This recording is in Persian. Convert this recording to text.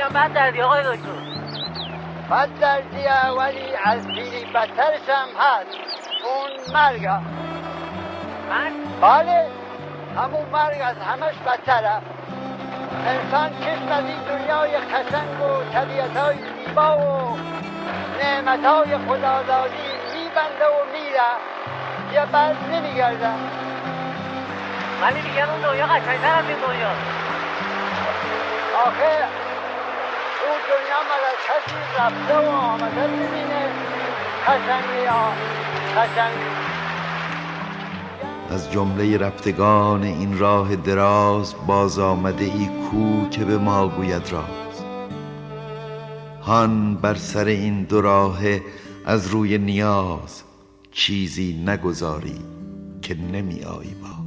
میگم بد دردی آقای دکتر. بد دردیه ولی از پیری بدترش هم هست. اون مرگ. مرگ؟ بله همون مرگ از همش بدتره. انسان چشم از این دنیای قشنگ و طبیعتهای زیبا و نعمتهای خدادادی میبنده و میره یه بعد نمیگرده. ولی میگن اون دنیا قشنگتر از این دنیا. آخه اون دنیا مگر کسی رفته و آمده ببینه قشنگی یا قشنگی. از جمله رفتگان این راه دراز باز آمده ای کو که به ما گوید راز. هان بر سر این دو راهه از روی نیاز چیزی نگذاری که نمی آیی باز.